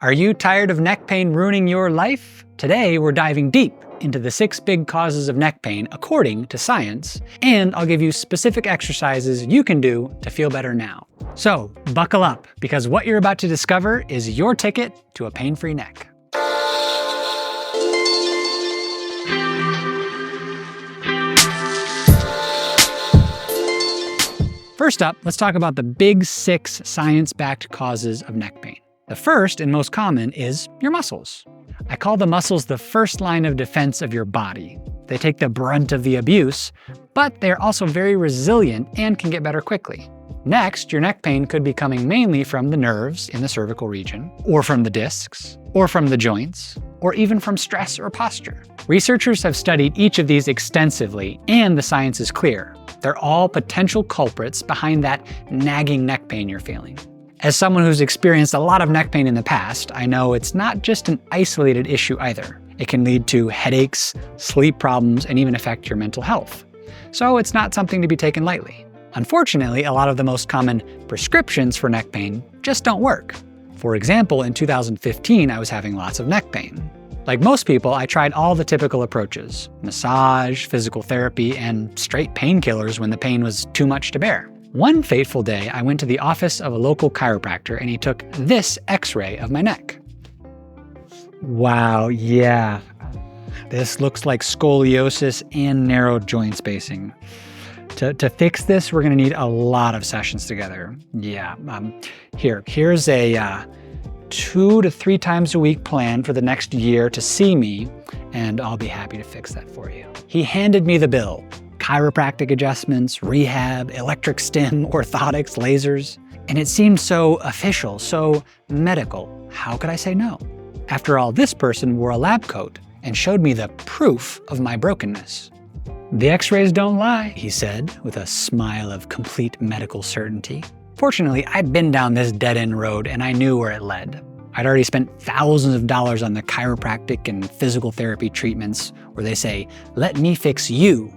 Are you tired of neck pain ruining your life? Today, we're diving deep into the 6 big causes of neck pain according to science, and I'll give you specific exercises you can do to feel better now. So, buckle up, because what you're about to discover is your ticket to a pain-free neck. First up, let's talk about the Big 6 science-backed causes of neck pain. The first and most common is your muscles. I call the muscles the first line of defense of your body. They take the brunt of the abuse, but they're also very resilient and can get better quickly. Next, your neck pain could be coming mainly from the nerves in the cervical region, or from the discs, or from the joints, or even from stress or posture. Researchers have studied each of these extensively, and the science is clear. They're all potential culprits behind that nagging neck pain you're feeling. As someone who's experienced a lot of neck pain in the past, I know it's not just an isolated issue either. It can lead to headaches, sleep problems, and even affect your mental health. So it's not something to be taken lightly. Unfortunately, a lot of the most common prescriptions for neck pain just don't work. For example, in 2015, I was having lots of neck pain. Like most people, I tried all the typical approaches: massage, physical therapy, and straight painkillers when the pain was too much to bear. One fateful day, I went to the office of a local chiropractor and he took this x-ray of my neck. Wow, yeah. This looks like scoliosis and narrow joint spacing. To fix this, we're gonna need a lot of sessions together. Yeah, here's a 2 to 3 times a week plan for the next year to see me, and I'll be happy to fix that for you. He handed me the bill. Chiropractic adjustments, rehab, electric stim, orthotics, lasers. And it seemed so official, so medical. How could I say no? After all, this person wore a lab coat and showed me the proof of my brokenness. "The x-rays don't lie," he said, with a smile of complete medical certainty. Fortunately, I'd been down this dead-end road and I knew where it led. I'd already spent thousands of dollars on the chiropractic and physical therapy treatments where they say, "Let me fix you."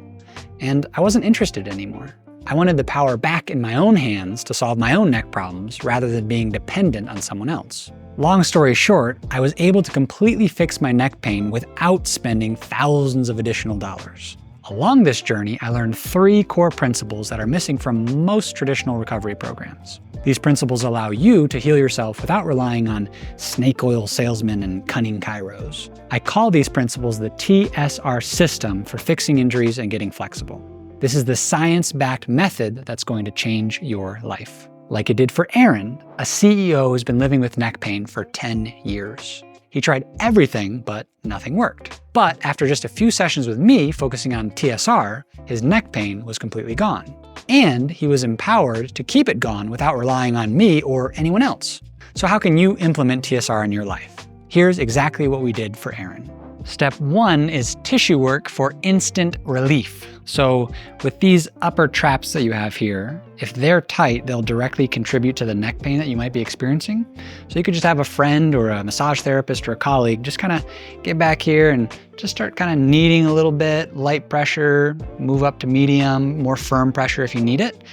And I wasn't interested anymore. I wanted the power back in my own hands to solve my own neck problems rather than being dependent on someone else. Long story short, I was able to completely fix my neck pain without spending thousands of additional dollars. Along this journey, I learned 3 core principles that are missing from most traditional recovery programs. These principles allow you to heal yourself without relying on snake oil salesmen and cunning chiros. I call these principles the TSR System for fixing injuries and getting flexible. This is the science-backed method that's going to change your life. Like it did for Aaron, a CEO who's been living with neck pain for 10 years. He tried everything, but nothing worked. But after just a few sessions with me focusing on TSR, his neck pain was completely gone. And he was empowered to keep it gone without relying on me or anyone else. So how can you implement TSR in your life? Here's exactly what we did for Aaron. Step 1 is tissue work for instant relief. So with these upper traps that you have here, if they're tight, they'll directly contribute to the neck pain that you might be experiencing. So you could just have a friend or a massage therapist or a colleague just kind of get back here and just start kind of kneading a little bit, light pressure, move up to medium, more firm pressure if you need it.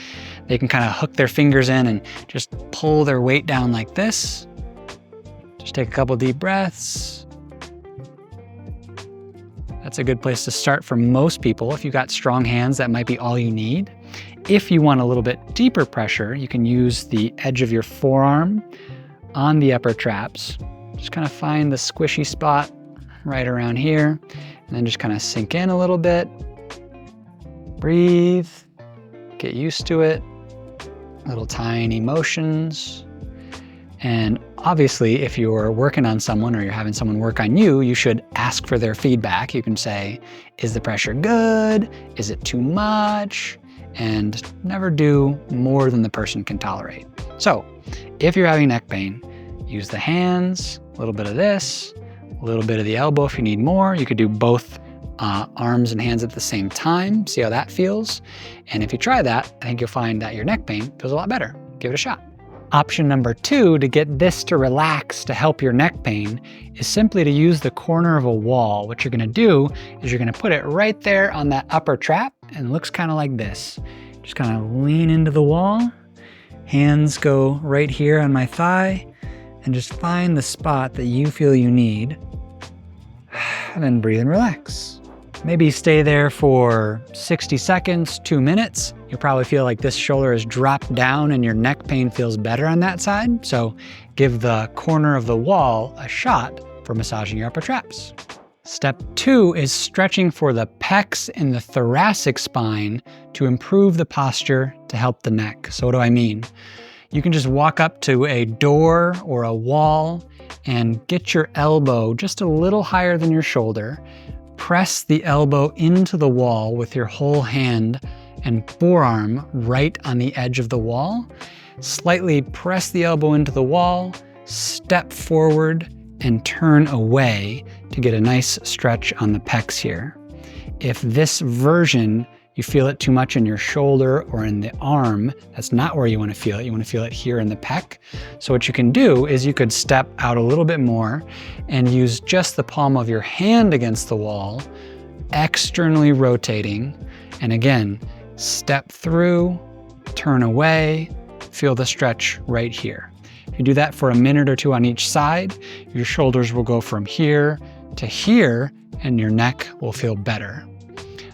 They can kind of hook their fingers in and just pull their weight down like this. Just take a couple deep breaths. That's a good place to start for most people. If you've got strong hands, that might be all you need. If you want a little bit deeper pressure, you can use the edge of your forearm on the upper traps. Just kind of find the squishy spot right around here, and then just kind of sink in a little bit. Breathe, get used to it. Little tiny motions. And obviously, if you're working on someone or you're having someone work on you, you should ask for their feedback. You can say, is the pressure good? Is it too much? And never do more than the person can tolerate. So if you're having neck pain, use the hands, a little bit of this, a little bit of the elbow if you need more. You could do both arms and hands at the same time. See how that feels. And if you try that, I think you'll find that your neck pain feels a lot better. Give it a shot. Option number 2 to get this to relax to help your neck pain is simply to use the corner of a wall. What you're gonna do is you're gonna put it right there on that upper trap, and it looks kind of like this. Just kind of lean into the wall, hands go right here on my thigh, and and just find the spot that you feel you need. And then breathe and relax. Maybe stay there for 60 seconds, 2 minutes. You'll probably feel like this shoulder has dropped down and your neck pain feels better on that side. So give the corner of the wall a shot for massaging your upper traps. Step 2 is stretching for the pecs and the thoracic spine to improve the posture to help the neck. So what do I mean? You can just walk up to a door or a wall and get your elbow just a little higher than your shoulder. Press the elbow into the wall with your whole hand and forearm right on the edge of the wall. Slightly press the elbow into the wall, step forward, and turn away to get a nice stretch on the pecs here. If this version, you feel it too much in your shoulder or in the arm, that's not where you want to feel it. You want to feel it here in the pec. So what you can do is you could step out a little bit more and use just the palm of your hand against the wall, externally rotating. And again, step through, turn away, feel the stretch right here. If you do that for a minute or two on each side, your shoulders will go from here to here and your neck will feel better.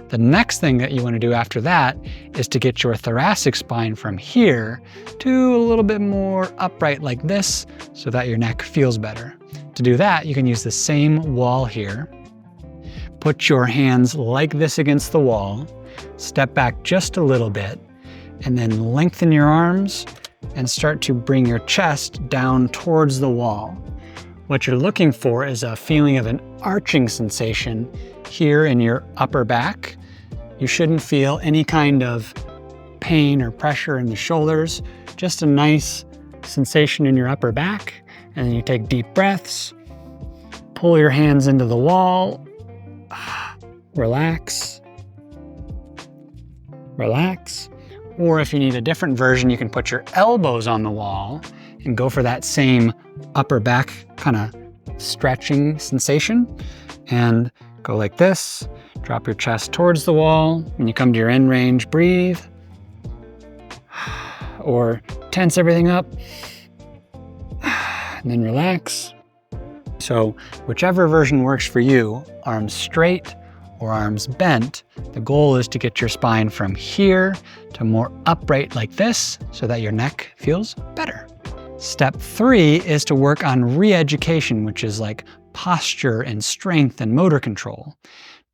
The next thing that you want to do after that is to get your thoracic spine from here to a little bit more upright like this so that your neck feels better. To do that, you can use the same wall here. Put your hands like this against the wall, step back just a little bit, and then lengthen your arms and start to bring your chest down towards the wall. What you're looking for is a feeling of an arching sensation here in your upper back. You shouldn't feel any kind of pain or pressure in the shoulders, just a nice sensation in your upper back. And then you take deep breaths, pull your hands into the wall, relax, relax. Or if you need a different version, you can put your elbows on the wall and go for that same upper back kind of stretching sensation. And go like this, drop your chest towards the wall. When you come to your end range, breathe. Or tense everything up, and then relax. So whichever version works for you, arms straight or arms bent, the goal is to get your spine from here to more upright like this so that your neck feels better. Step 3 is to work on re-education, which is like posture and strength and motor control.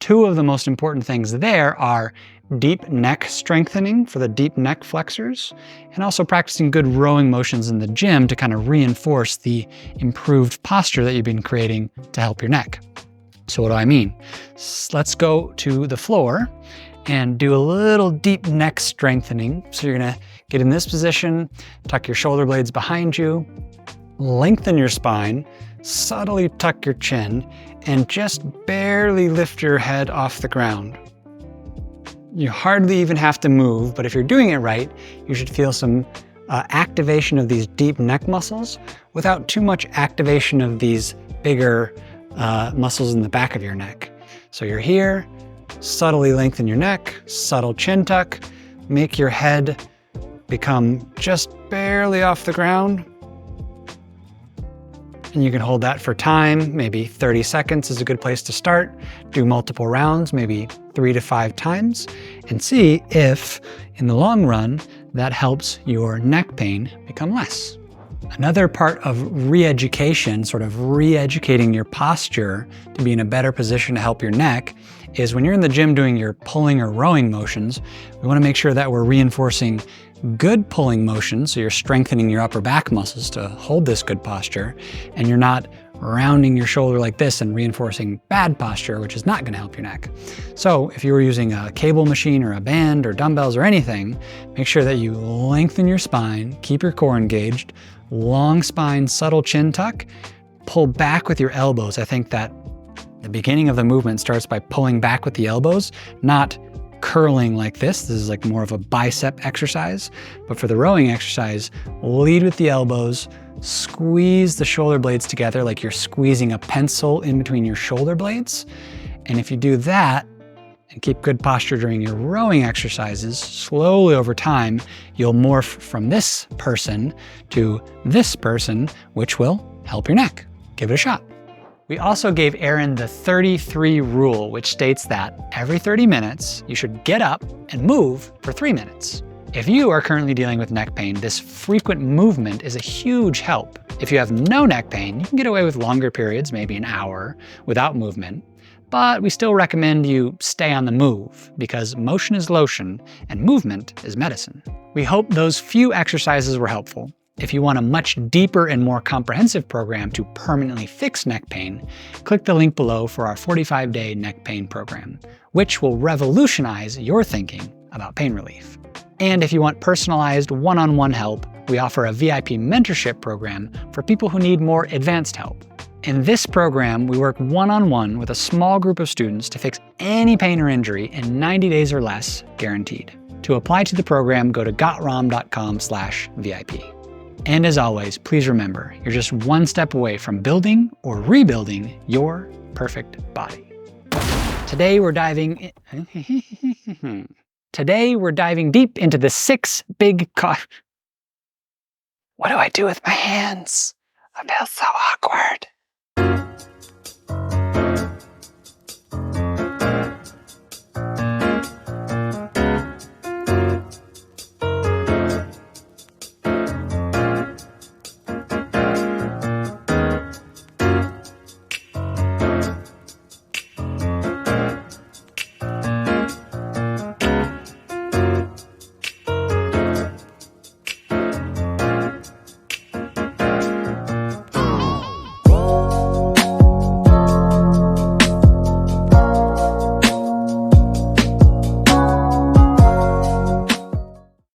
2 of the most important things there are deep neck strengthening for the deep neck flexors, and also practicing good rowing motions in the gym to kind of reinforce the improved posture that you've been creating to help your neck. So what do I mean? Let's go to the floor and do a little deep neck strengthening. So you're gonna get in this position, tuck your shoulder blades behind you, lengthen your spine, subtly tuck your chin, and just barely lift your head off the ground. You hardly even have to move, but if you're doing it right, you should feel some activation of these deep neck muscles without too much activation of these bigger muscles in the back of your neck. So you're here, subtly lengthen your neck, subtle chin tuck, make your head become just barely off the ground. And you can hold that for time, maybe 30 seconds is a good place to start. Do multiple rounds, maybe 3 to 5 times, and see if, in the long run, that helps your neck pain become less. Another part of re-education, sort of re-educating your posture to be in a better position to help your neck, is when you're in the gym doing your pulling or rowing motions, we want to make sure that we're reinforcing good pulling motions, so you're strengthening your upper back muscles to hold this good posture, and you're not rounding your shoulder like this and reinforcing bad posture, which is not going to help your neck. So if you were using a cable machine or a band or dumbbells or anything, make sure that you lengthen your spine, keep your core engaged, long spine, subtle chin tuck, pull back with your elbows. I think that the beginning of the movement starts by pulling back with the elbows, not curling like this. This is like more of a bicep exercise. But for the rowing exercise, lead with the elbows, squeeze the shoulder blades together like you're squeezing a pencil in between your shoulder blades. And if you do that and keep good posture during your rowing exercises, slowly over time, you'll morph from this person to this person, which will help your neck. Give it a shot. We also gave Aaron the 33 rule, which states that every 30 minutes, you should get up and move for 3 minutes. If you are currently dealing with neck pain, this frequent movement is a huge help. If you have no neck pain, you can get away with longer periods, maybe an hour, without movement. But we still recommend you stay on the move, because motion is lotion and movement is medicine. We hope those few exercises were helpful. If you want a much deeper and more comprehensive program to permanently fix neck pain, click the link below for our 45-day neck pain program, which will revolutionize your thinking about pain relief. And if you want personalized one-on-one help, we offer a VIP mentorship program for people who need more advanced help. In this program, we work one-on-one with a small group of students to fix any pain or injury in 90 days or less, guaranteed. To apply to the program, go to gotrom.com/VIP. And as always, please remember, you're just one step away from building or rebuilding your perfect body. Today we're diving deep into the 6 big What do I do with my hands? I feel so awkward.